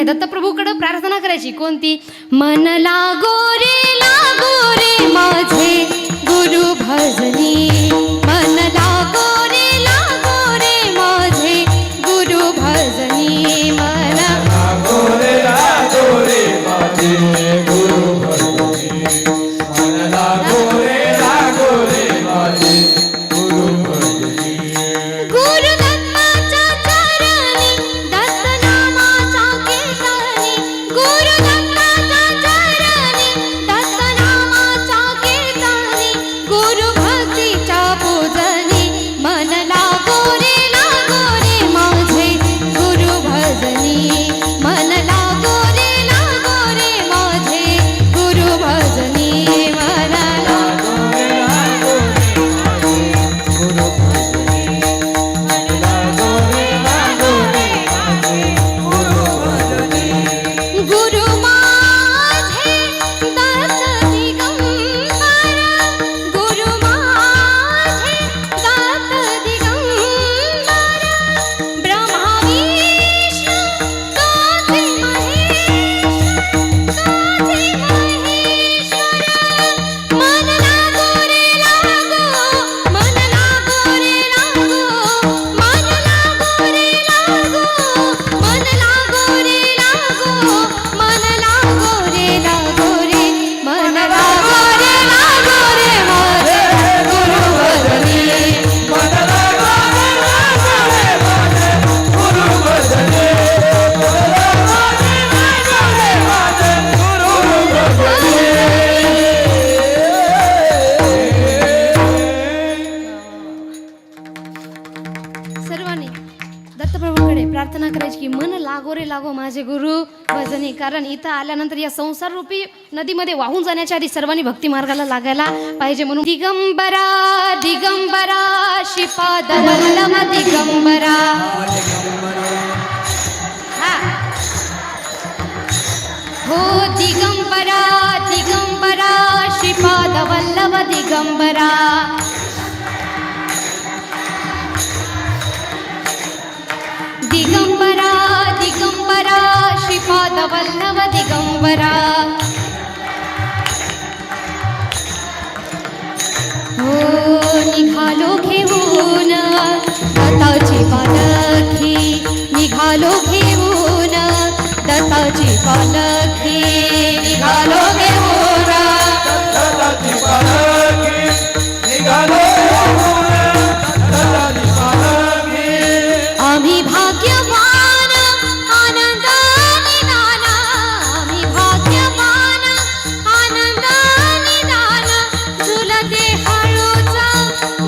आहे दत्तप्रभूकडे प्रार्थना करायची. कोणती? मन लागो रे माझे गुरु भजनी, मन लागो रे माझे गुरु भजनी, मन लागो रे माझे गुरु भजनी, मन लागो रे माझे गुरु भजनी. गुरु दत्ताच्या चरणी दत्त नामाच्या कीर्तनी, गुरु दत्ताच्या चरणी दत्त नामाच्या कीर्तनी, गुरु भक्तीच्या पूजनी, मन लागो रे माझे गुरु भजनी, मन लागो रे माझे गुरु भजनी, मन लागो गुरु भजनी, मन लागो रे माझे गुरु भजनी. गुरु माझे दत्त दिगंबर, गुरु माझे दत्त दिगंबर, ब्रह्मा विष्णू तुझे महेश्वर, मन लागो रे मन लागो रे मन लागो रे मन लागो रे मन लागो रे मन लागो रे माझे गुरु भजनी, मन लागो रे माझे गुरु भजनी, मन लागो रे माझे गुरु भजनी. सर्वांनी दत्तप्रभूकडे प्रार्थना करायची की मन लागो रे माझे गुरु भजनी. कारण इथं आल्यानंतर या संसार रूपी नदीमध्ये वाहून जाण्याच्या आधी सर्वांनी भक्ती मार्गाला लागायला पाहिजे. म्हणून दिगंबरा दिगंबरा श्रीपाद वल्लभ दिगंबरा, हा हो दिगंबरा दिगंबरा श्रीपाद वल्लभ दिगंबरा, दिगंबरा दिगंबरा श्रीपाद वल्लभ दिगंबरा, हो निघालो घेऊन दत्ताची पालखी, निघालो घेऊन दत्ताची पालखी, निघालो घेऊन दत्ताची पालखी, निघालो दत्ताची पालखी. आम्ही भाग्यवान आनंदाने नाना, आम्ही भाग्यवान आनंदाने नाना, झुलते हळूच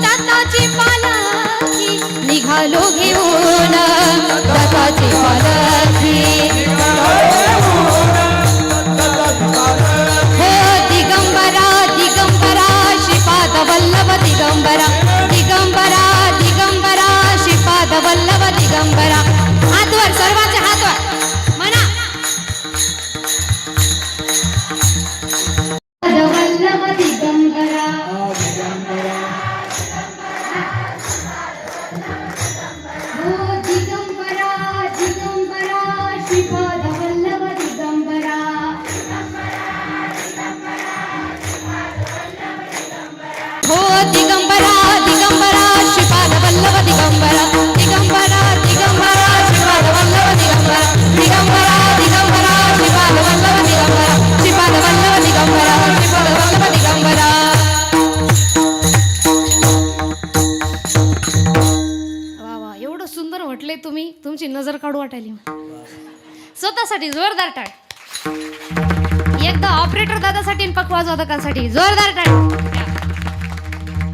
दत्ताची पालखी, निघालो घेऊन दत्ताची पालखी, हो दिगंबरा दिगंबरा श्रीपाद वल्लभ दिगंबरा, दिगंबरा दिगंबरा श्रीपाद वल्लभ दिगंबरा. हातवर सर्वांचे हातवर म्हणा वल्लभ दिगंबरा, हो दिगंबरा दिगंबरा श्रीपाद वल्लभ दिगंबरा, हो दिगंबरा दिगंबरा श्रीपाद वल्लभ दिगंबरा, दिगंबरा दिगंबरा श्रीपाद वल्लभ दिगंबरा, दिगंबरा दिगंबरा श्रीपाद वल्लभ दिगंबरा, श्रीपाद वल्लभ दिगंबरा, श्रीपाद वल्लभ दिगंबरा. वा वा, एवढं सुंदर म्हटले तुम्ही, तुमची नजर काढू वाटायली. स्वतःसाठी जोरदार टाळ, एकदा ऑपरेटर दादासाठी आणि पखवाज वादकांसाठी जोरदार टाळ.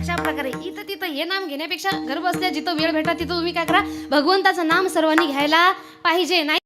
अशा प्रकारे इथं तिथं हे नाम घेण्यापेक्षा घर बसल्या जिथं वेळ भेटा तिथं तुम्ही काय करा, भगवंताचं नाम सर्वांनी घ्यायला पाहिजे. नाही